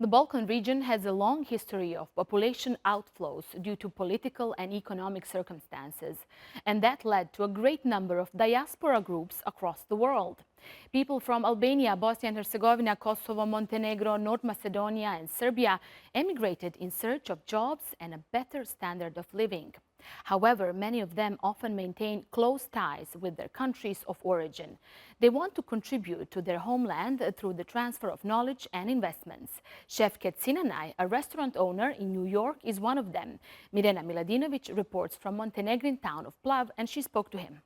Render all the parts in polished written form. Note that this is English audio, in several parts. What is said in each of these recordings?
The Balkan region has a long history of population outflows due to political and economic circumstances, and that led to a great number of diaspora groups across the world. People from Albania, Bosnia and Herzegovina, Kosovo, Montenegro, North Macedonia and Serbia emigrated in search of jobs and a better standard of living. However, many of them often maintain close ties with their countries of origin. They want to contribute to their homeland through the transfer of knowledge and investments. Shefket Sinanaj, a restaurant owner in New York, is one of them. Mirena Miladinovic reports from Montenegrin town of Plav, and she spoke to him.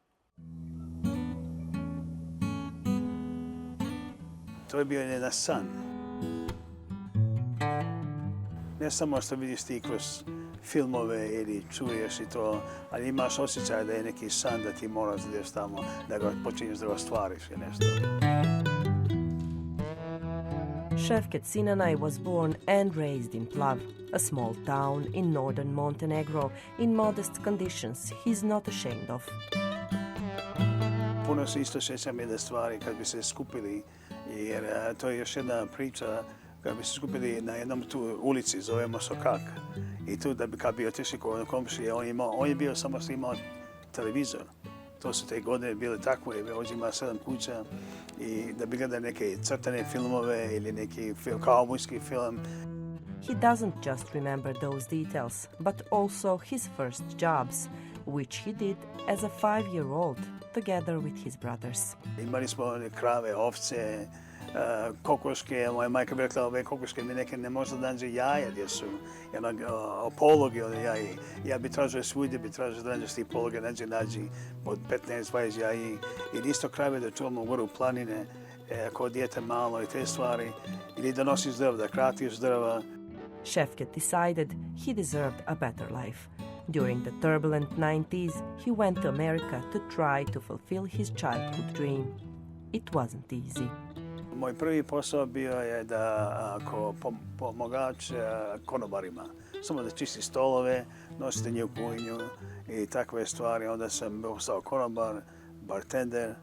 To je bio jedan san. Ne samo što vidiš ti kroz filmove ili čuješ i to, ali imaš osjećaj da je neki san da ti moraš da ideš tamo, da ga počinješ da ga stvariš i nešto. Shefket Sinanaj was born and raised in Plav, a small town in northern Montenegro, in modest conditions he's not ashamed of. Puno se isto sjećam jedne stvari kad bi se skupili, jer to je još jedna priča, kad bi se skupili na jednom tu ulici, zovemo Sokak. I tu da bi kad bi otišli kod komšije, on je bio samo što imao televizor. To su te godine bile takve, ovdje ima 7 kuća i da bi gledali neke crtane filmove ili neki kaubojski film. He doesn't just remember those details, but also his first jobs, which he did as a 5-year-old, together with his brothers. Imali smo krave, ovce, kokoške. Moja majka bi rekla, ove kokoške mi neke ne možda nađe jaja gdje su, pologi od jaji. Ja bi tražio svugdje, bi tražio da nađeš ti pologe, nađi od 15-20 jaji. Ili isto krave da čuvamo gore u planine, ako dijete malo i te stvari. Ili da nosiš drva, da kratiš drva. Shefket decided he deserved a better life. During the turbulent 90s, he went to America to try to fulfill his childhood dream. It wasn't easy. Moj prvi posao bio je da ako pomagač konobarima, samo da čisti stolove, nosite nju kujnju i takve stvari. Onda sam postao konobar, bartender.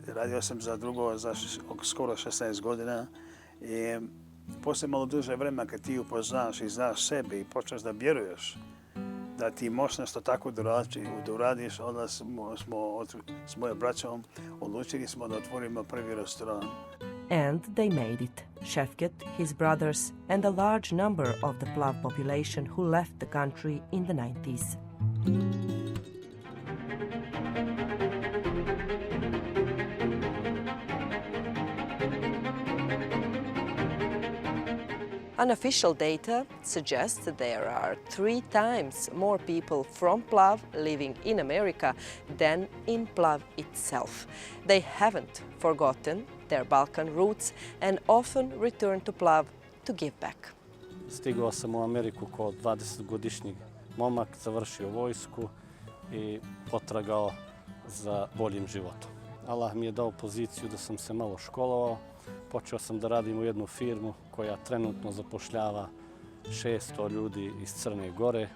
Radio sam za drugo za skoro 16 godina. I poslije malo duže vremena kad ti upoznaš i znaš sebe i počneš da vjeruješ da ti možeš nešto tako da uradiš, onda smo s mojom braćom odlučili smo da otvorimo prvi restoran. And they made it. Shefket, his brothers, and a large number of the Plav population who left the country in the 90s. Unofficial data suggests that there are 3 times more people from Plav living in America than in Plav itself. They haven't forgotten their Balkan roots and often return to Plav to give back. Stigao sam u Ameriku kao 20-godišnji momak, završio vojsku i potragao za boljim životom. Allah mi je dao poziciju da sam se malo školovao. Počeo sam da radim u jednu firmu koja trenutno zapošljava 600 ljudi iz Crne Gore.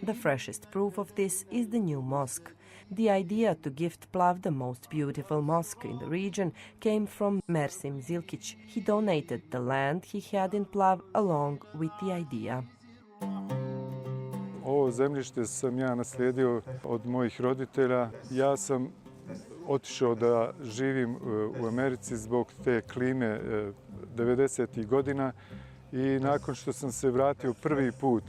The freshest proof of this is the new mosque. The idea to gift Plav the most beautiful mosque in the region came from Mersim Zilkić. He donated the land he had in Plav along with the idea. Ovo zemljište sam ja naslijedio od mojih roditelja. Ja sam otišao da živim u Americi zbog te klime 90. godina i nakon što sam se vratio prvi put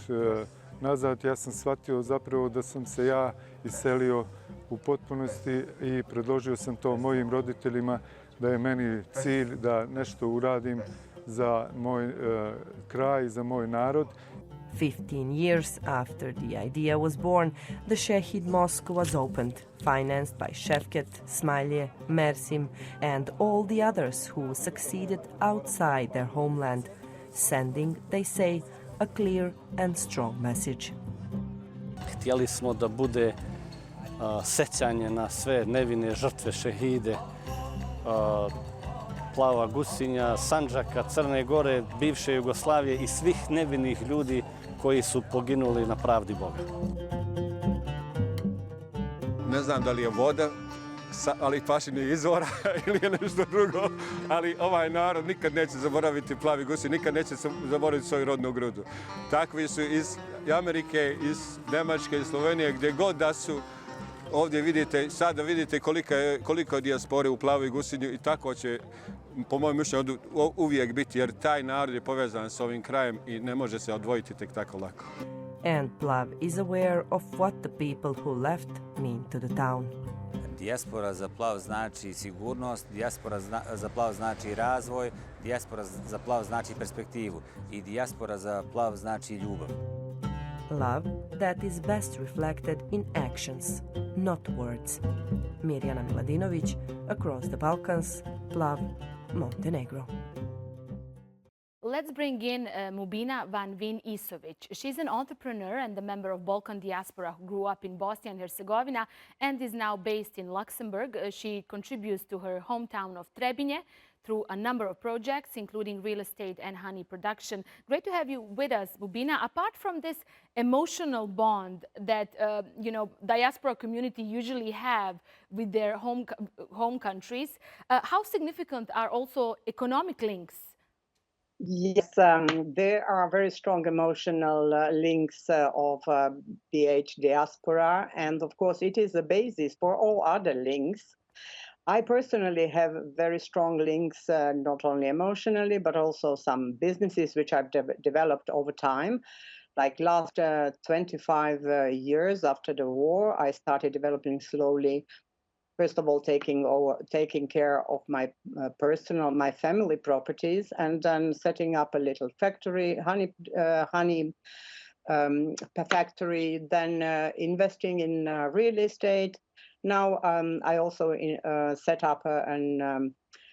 nazad, ja sam shvatio zapravo da sam se ja iselio u potpunosti i predložio sam to mojim roditeljima da je meni cilj da nešto uradim za moj kraj, za moj narod. 15 years after the idea was born, the Shahid Mosque was opened, financed by Shefket, Smilje, Mersim, and all the others who succeeded outside their homeland, sending, they say, a clear and strong message. Htjeli smo da bude sećanje na sve nevine žrtve šehide, Plava Gusinja, Sandžaka, Crne Gore, bivše Jugoslavije i svih nevinih ljudi koji su poginuli na pravdi Boga. Ne znam da li je voda ali pasivnih izvora ili je nešto drugo, ali ovaj narod nikad neće zaboraviti plavi gusi, nikad neće zaboraviti svoju rodnu grudu. Takvi su iz Amerike, iz Njemačke, iz Slovenije, gdje god da su. Ovdje vidite, sada vidite koliko je dijaspore u plavoj gusinju i tako će, po mojem mišljenju, uvijek biti, jer taj narod je povezan s ovim krajem i ne može se odvojiti tek tako lako. And Plav is aware of what the people who left mean to the town. Dijaspora za Plav znači sigurnost, dijaspora za Plav znači razvoj, dijaspora za Plav znači perspektivu i dijaspora za Plav znači ljubav. Love that is best reflected in actions, not words. Mirjana Miladinović, Across the Balkans, Plav, Montenegro. Let's bring in Mubina Van Vin Isovic. She's an entrepreneur and a member of Balkan diaspora who grew up in Bosnia and Herzegovina and is now based in Luxembourg. She contributes to her hometown of Trebinje through a number of projects, including real estate and honey production. Great to have you with us, Mubina. Apart from this emotional bond that diaspora community usually have with their home countries, how significant are also economic links? Yes, there are very strong emotional links of BH diaspora, and of course it is the basis for all other links. I personally have very strong links, not only emotionally, but also some businesses which I've developed over time. Like last 25 years after the war, I started developing slowly. First of all, taking care of my my family properties, and then setting up a little factory, honey factory. Then investing in real estate. Now I also set up a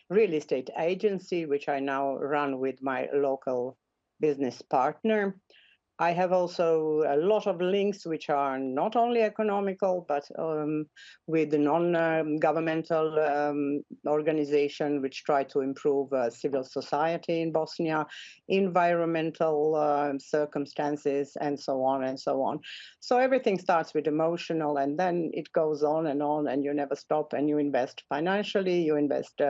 real estate agency, which I now run with my local business partner. I have also a lot of links which are not only economical, but with the non-governmental organization which try to improve civil society in Bosnia, environmental circumstances, and so on and so on. So everything starts with emotional, and then it goes on, and you never stop, and you invest financially, you invest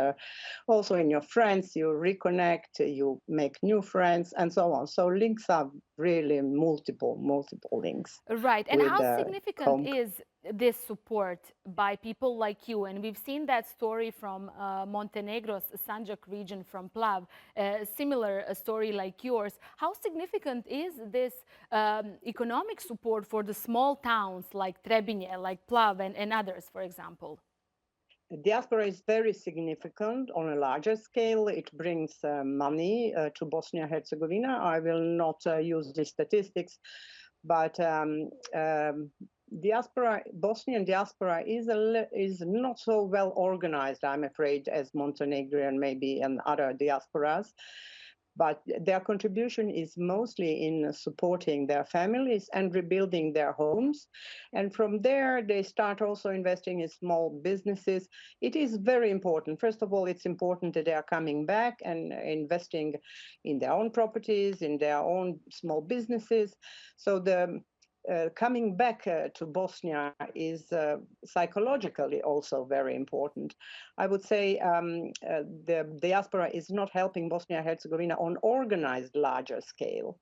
also in your friends, you reconnect, you make new friends, and so on. So links are really multiple links. Right. And how significant is this support by people like you? And we've seen that story from Montenegro's Sanjak region, from Plav, similar story like yours. How significant is this economic support for the small towns like Trebinje, like Plav, and others, for example? Diaspora is very significant on a larger scale. It brings money to Bosnia and Herzegovina. I will not use the statistics, but Bosnian diaspora is not so well organized, I'm afraid, as Montenegro and maybe and other diasporas. But their contribution is mostly in supporting their families and rebuilding their homes. And from there, they start also investing in small businesses. It is very important. First of all, it's important that they are coming back and investing in their own properties, in their own small businesses. So the coming back to Bosnia is psychologically also very important. I would say the diaspora is not helping Bosnia and Herzegovina on organized larger scale,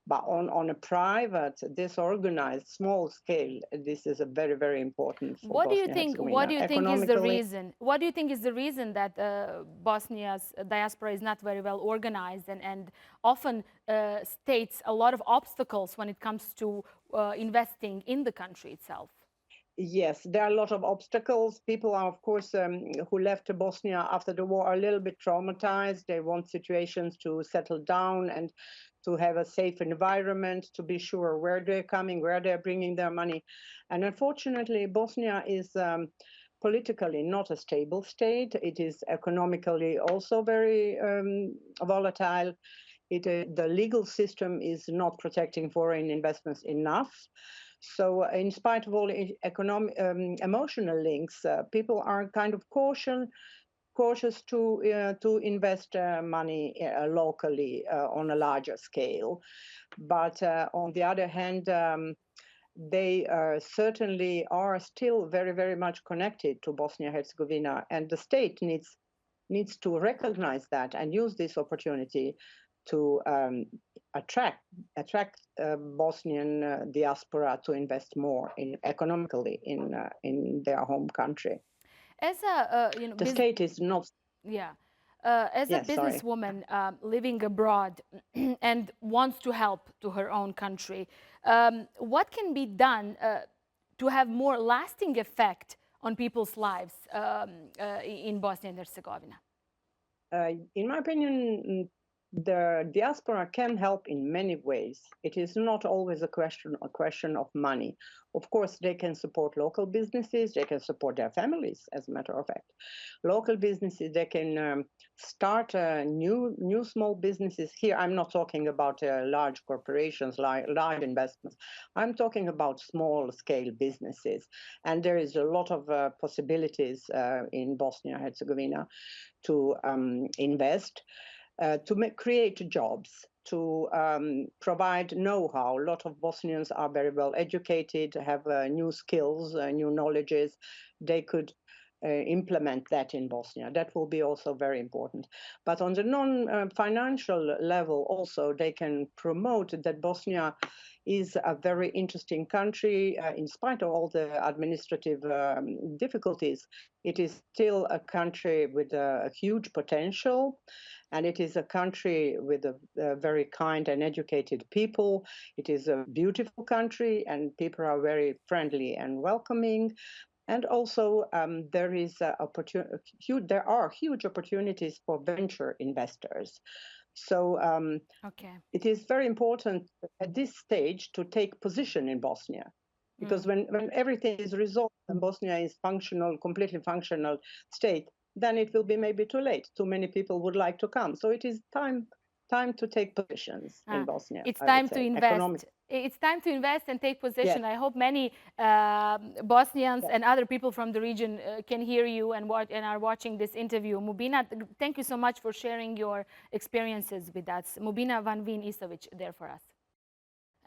but on a private, disorganized, small scale, this is a very, very important for What do you Bosnia think? Herzegovina. What do you think is the reason? What do you think is the reason that Bosnia's diaspora is not very well organized and often states a lot of obstacles when it comes to investing in the country itself? Yes, there are a lot of obstacles. People are, of course, who left Bosnia after the war are a little bit traumatized. They want situations to settle down and to have a safe environment, to be sure where they're coming, where they're bringing their money. And unfortunately, Bosnia is politically not a stable state. It is economically also very volatile. The legal system is not protecting foreign investments enough. So in spite of all emotional links, people are kind of cautious to invest money locally on a larger scale. But on the other hand, they certainly are still very, very much connected to Bosnia and Herzegovina, and the state needs to recognize that and use this opportunity to attract Bosnian diaspora to invest more economically in their home country. As a the state is not. Yeah. As a Yes, sorry. businesswoman living abroad and wants to help to her own country, what can be done to have more lasting effect on people's lives in Bosnia and Herzegovina? In my opinion, the diaspora can help in many ways. It is not always a question of money. Of course, they can support local businesses. They can support their families, as a matter of fact. Local businesses, they can start new small businesses. Here, I'm not talking about large corporations, large investments. I'm talking about small-scale businesses. And there is a lot of possibilities in Bosnia and Herzegovina to invest. To create jobs, to provide know-how. A lot of Bosnians are very well educated, have new skills, new knowledges. They could implement that in Bosnia. That will be also very important. But on the non-financial level also, they can promote that Bosnia is a very interesting country. In spite of all the administrative difficulties, it is still a country with a huge potential. And it is a country with a very kind and educated people. It is a beautiful country, and people are very friendly and welcoming. And also, there are huge opportunities for venture investors. So it is very important at this stage to take position in Bosnia. Because when everything is resolved and Bosnia is completely functional state, then it will be maybe too late. Too many people would like to come. So it is time to take positions in Bosnia. It's time to invest. It's time to invest and take position. Yes. I hope many Bosnians and other people from the region can hear you and are watching this interview. Mubina, thank you so much for sharing your experiences with us. Mubina Van Veen Isovic there for us.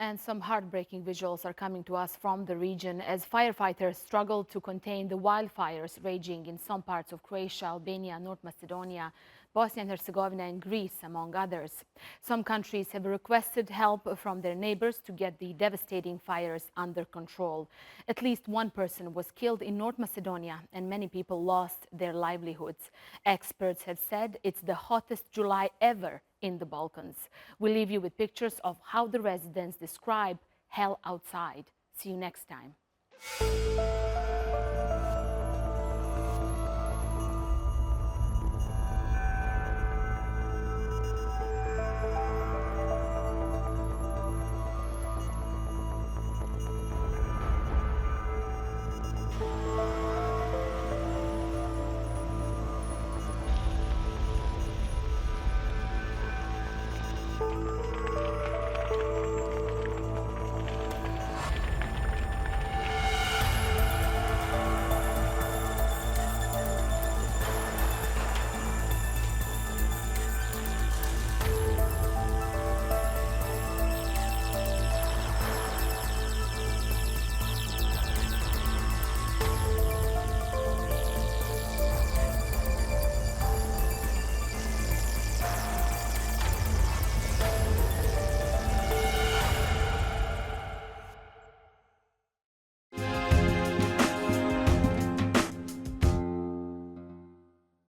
And some heartbreaking visuals are coming to us from the region as firefighters struggle to contain the wildfires raging in some parts of Croatia, Albania, North Macedonia, Bosnia and Herzegovina and Greece, among others. Some countries have requested help from their neighbors to get the devastating fires under control. At least one person was killed in North Macedonia and many people lost their livelihoods. Experts have said it's the hottest July ever in the Balkans. We leave you with pictures of how the residents describe hell outside. See you next time.